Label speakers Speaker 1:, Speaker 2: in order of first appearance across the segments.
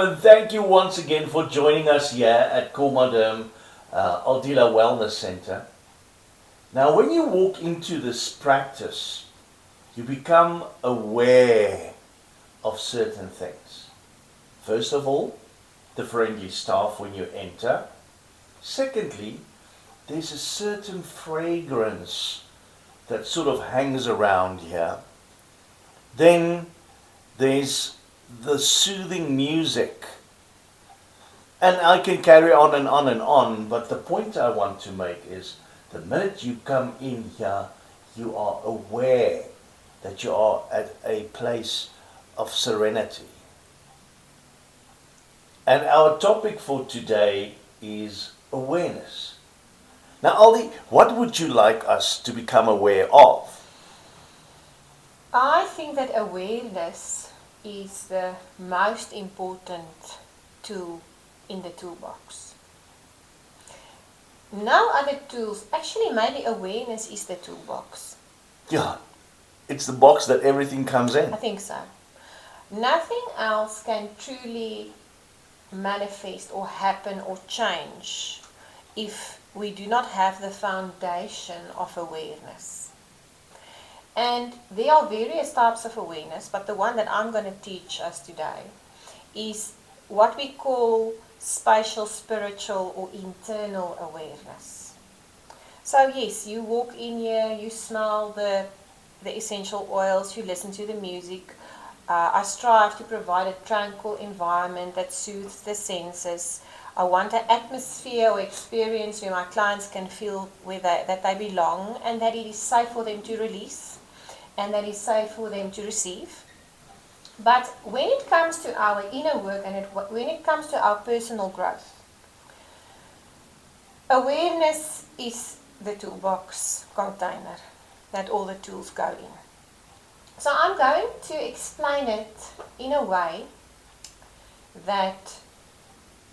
Speaker 1: gentlemen, thank you once again for joining us here at Komadum Aldila Wellness Center. Now, when you walk into this practice, you become aware of certain things. First of all, the friendly staff when you enter. Secondly, there's a certain fragrance that sort of hangs around here. Then there's the soothing music. And I can carry on and on and on, but the point I want to make is the minute you come in here, you are aware that you are at a place of serenity. And our topic for today is awareness. Now, Aldi, what would you like us to become aware of?
Speaker 2: I think that awareness is the most important tool in the toolbox. No other tools, actually maybe awareness is the toolbox.
Speaker 1: Yeah, it's the box that everything comes in.
Speaker 2: I think so. Nothing else can truly manifest or happen or change if we do not have the foundation of awareness. And there are various types of awareness, but the one that I'm going to teach us today is what we call spatial, spiritual, or internal awareness. So yes, you walk in here, you smell the essential oils, you listen to the music. I strive to provide a tranquil environment that soothes the senses. I want an atmosphere or experience where my clients can feel that they belong and that it is safe for them to release and that it is safe for them to receive. But when it comes to our inner work and when it comes to our personal growth, awareness is the toolbox container that all the tools go in. So I'm going to explain it in a way that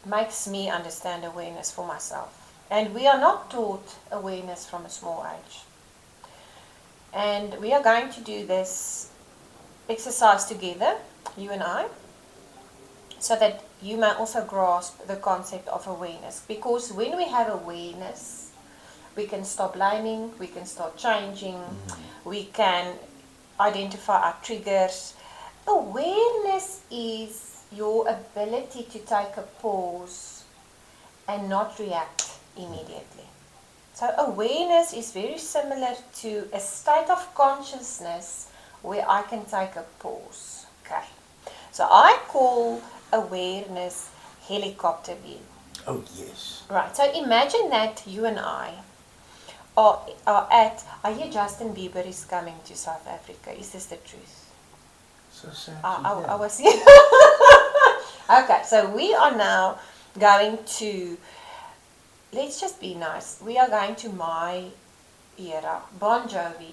Speaker 2: makes me understand awareness for myself. And we are not taught awareness from a small age. And we are going to do this exercise together, you and I, so that you may also grasp the concept of awareness. Because when we have awareness, we can stop blaming, we can start changing, we can identify our triggers. Awareness is your ability to take a pause and not react immediately. So awareness is very similar to a state of consciousness where I can take a pause. Okay. So I call awareness helicopter view.
Speaker 1: Oh, yes.
Speaker 2: Right. So imagine that you and I I hear Justin Bieber is coming to South Africa. Is this the truth?
Speaker 1: So sad.
Speaker 2: I was here. Okay, so we are now going to, let's just be nice. We are going to my era.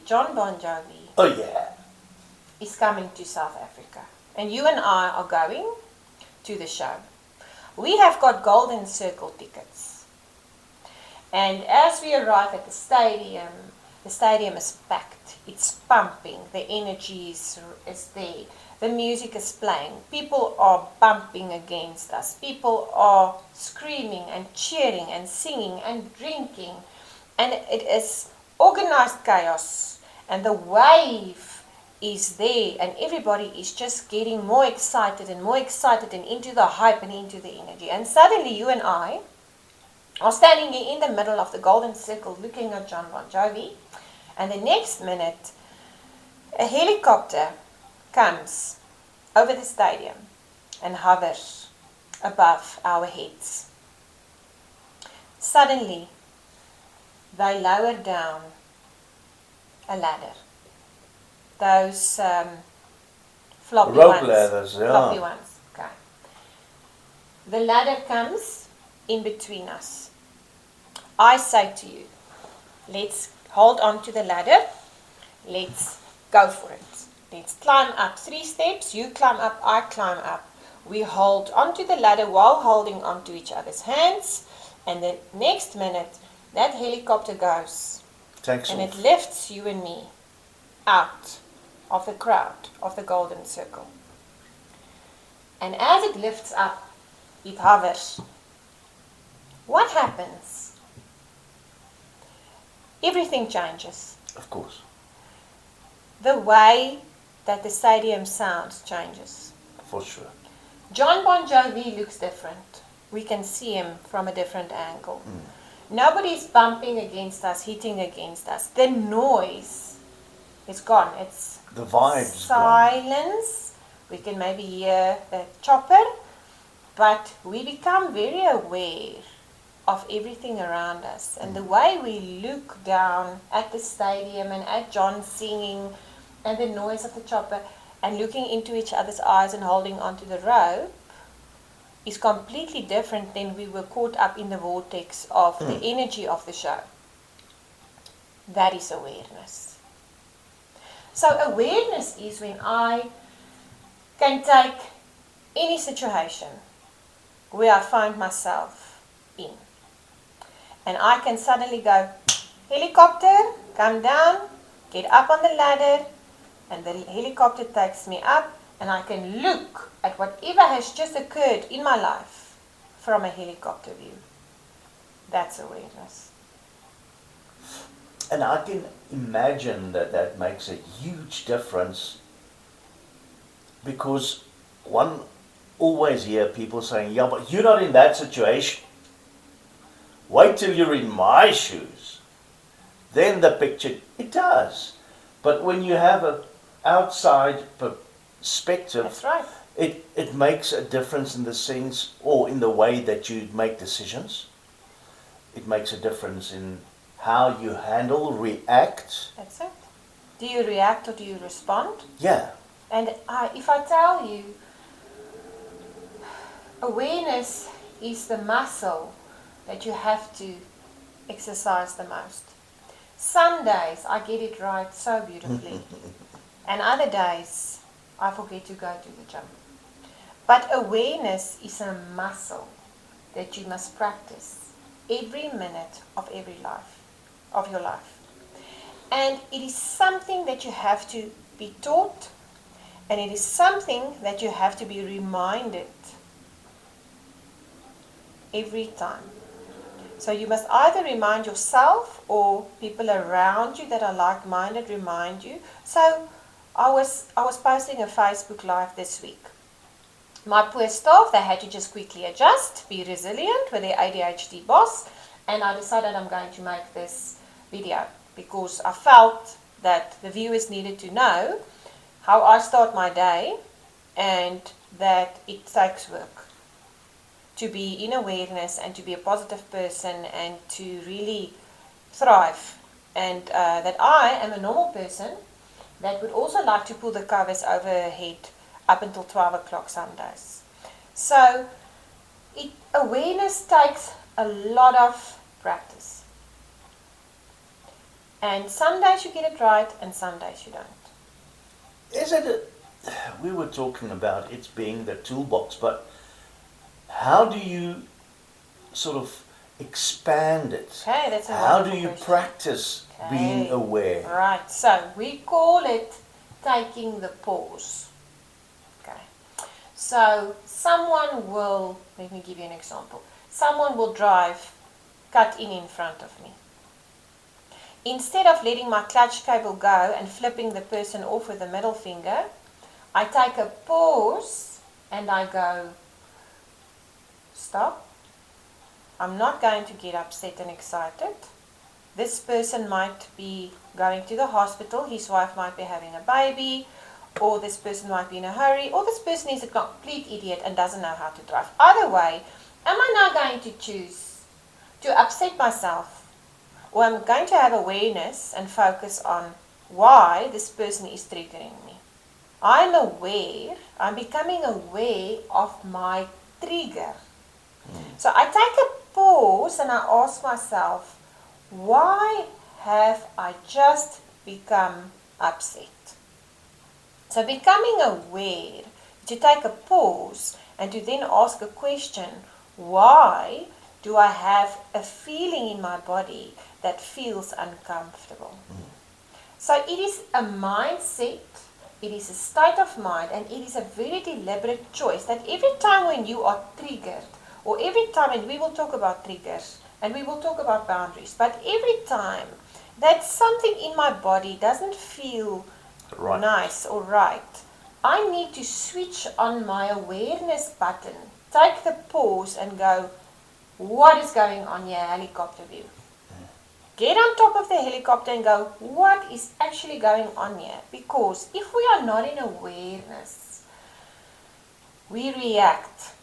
Speaker 2: John Bon Jovi.
Speaker 1: Oh, yeah.
Speaker 2: Is coming to South Africa. And you and I are going to the show. We have got golden circle tickets. And as we arrive at the stadium is packed. It's pumping. The energy is there. The music is playing. People are bumping against us. People are screaming and cheering and singing and drinking. And it is organized chaos. And the wave is there. And everybody is just getting more excited and into the hype and into the energy. And suddenly you and I are standing here in the middle of the golden circle looking at John Bon Jovi, and the next minute a helicopter comes over the stadium and hovers above our heads. Suddenly they lower down a ladder. Those floppy
Speaker 1: rope
Speaker 2: ones.
Speaker 1: ladders, yeah.
Speaker 2: Floppy ones. Okay. The ladder comes in between us. I say to you, let's hold on to the ladder. Let's go for it. Let's climb up 3 steps. You climb up, I climb up. We hold onto the ladder while holding onto each other's hands. And the next minute, that helicopter goes.
Speaker 1: Takes
Speaker 2: and
Speaker 1: off.
Speaker 2: It lifts you and me out of the crowd of the golden circle. And as it lifts up, it hovers. What happens? Everything changes.
Speaker 1: Of course.
Speaker 2: The way that the stadium sounds changes.
Speaker 1: For sure.
Speaker 2: John Bon Jovi looks different. We can see him from a different angle. Nobody's bumping against us, hitting against us. The noise is gone. It's
Speaker 1: The vibe's gone.
Speaker 2: silence. We can maybe hear the chopper, but we become very aware of everything around us. And the way we look down at the stadium and at John singing and the noise of the chopper and looking into each other's eyes and holding onto the rope is completely different than we were caught up in the vortex of the energy of the show. That is awareness. So awareness is when I can take any situation where I find myself in, and I can suddenly go, helicopter, come down, get up on the ladder, and the helicopter takes me up, and I can look at whatever has just occurred in my life from a helicopter view. That's awareness.
Speaker 1: And I can imagine that that makes a huge difference, because one always hear people saying, yeah, but you're not in that situation. Wait till you're in my shoes. Then the picture, it does. But when you have an outside perspective,
Speaker 2: That's right.
Speaker 1: it makes a difference in the sense, or in the way that you make decisions. It makes a difference in how you handle, react.
Speaker 2: That's it. Do you react or do you respond?
Speaker 1: Yeah.
Speaker 2: And if I tell you, awareness is the muscle that you have to exercise the most. Some days I get it right so beautifully, and other days I forget to go to the gym. But awareness is a muscle that you must practice every minute of your life. And it is something that you have to be taught, and it is something that you have to be reminded every time. So you must either remind yourself or people around you that are like-minded remind you. So I was posting a Facebook Live this week. My poor staff, they had to just quickly adjust, be resilient with their ADHD boss, and I decided I'm going to make this video because I felt that the viewers needed to know how I start my day and that it takes work to be in awareness and to be a positive person and to really thrive. And that I am a normal person that would also like to pull the covers over her head up until 12 o'clock some days. So awareness takes a lot of practice. And some days you get it right and some days you don't.
Speaker 1: We were talking about it being the toolbox, but how do you sort of expand it?
Speaker 2: Okay, that's a
Speaker 1: How do
Speaker 2: wonderful
Speaker 1: you
Speaker 2: question.
Speaker 1: practice being aware?
Speaker 2: Right, so we call it taking the pause. Okay, so someone will, let me give you an example. Someone will cut in front of me. Instead of letting my clutch cable go and flipping the person off with the middle finger, I take a pause and I go, stop. I'm not going to get upset and excited. This person might be going to the hospital, his wife might be having a baby, or this person might be in a hurry, or this person is a complete idiot and doesn't know how to drive. Either way, am I now going to choose to upset myself, or I'm going to have awareness and focus on why this person is triggering me? I'm becoming aware of my trigger. So I take a pause and I ask myself, why have I just become upset? So becoming aware, to take a pause and to then ask a question, why do I have a feeling in my body that feels uncomfortable? So it is a mindset It is a state of mind, and it is a very deliberate choice that every time when you are triggered, or every time, and we will talk about triggers, and we will talk about boundaries, but every time that something in my body doesn't feel
Speaker 1: Right.
Speaker 2: nice or right, I need to switch on my awareness button, take the pause and go, what is going on here, helicopter view? Get on top of the helicopter and go, what is actually going on here? Because if we are not in awareness, we react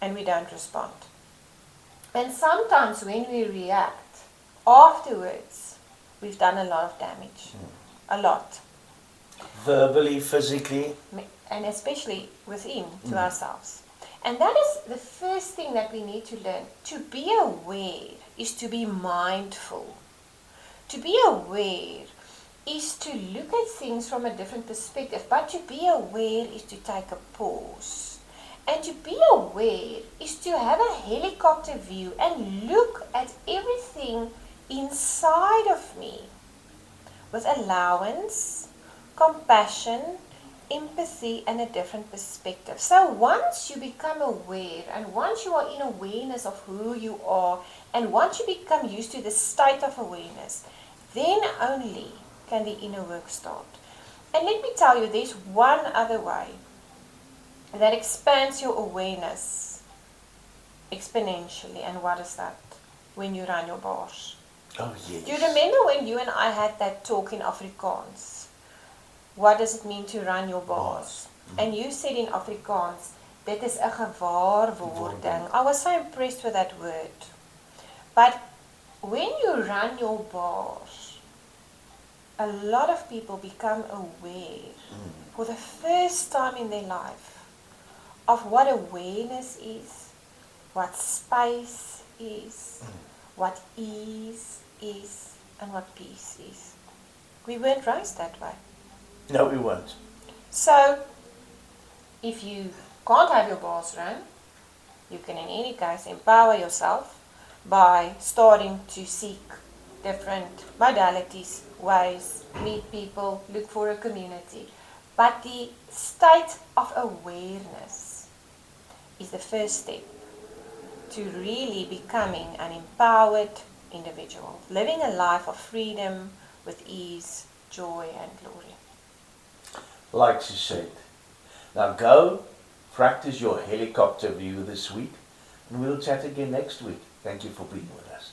Speaker 2: and we don't respond. And sometimes when we react, afterwards, we've done a lot of damage. A lot.
Speaker 1: Verbally, physically.
Speaker 2: And especially within to ourselves. And that is the first thing that we need to learn. To be aware is to be mindful. To be aware is to look at things from a different perspective. But to be aware is to take a pause. And to be aware is to have a helicopter view and look at everything inside of me with allowance, compassion, empathy, and a different perspective. So once you become aware, and once you are in awareness of who you are, and once you become used to the state of awareness, then only can the inner work start. And let me tell you, there's one other way that expands your awareness exponentially. And what is that? When you run your bars.
Speaker 1: Oh, yes.
Speaker 2: Do you remember when you and I had that talk in Afrikaans? What does it mean to run your bars? And you said in Afrikaans, dit is 'n gewaarwording. I was so impressed with that word. But when you run your bars, a lot of people become aware for the first time in their life of what awareness is, what space is, what ease is, and what peace is. We weren't raised that way.
Speaker 1: No, we won't.
Speaker 2: So, if you can't have your bars run, you can in any case empower yourself by starting to seek different modalities, ways, meet people, look for a community. But the state of awareness is the first step to really becoming an empowered individual, living a life of freedom with ease, joy, and glory.
Speaker 1: Like she said. Now go, practice your helicopter view this week, and we'll chat again next week. Thank you for being with us.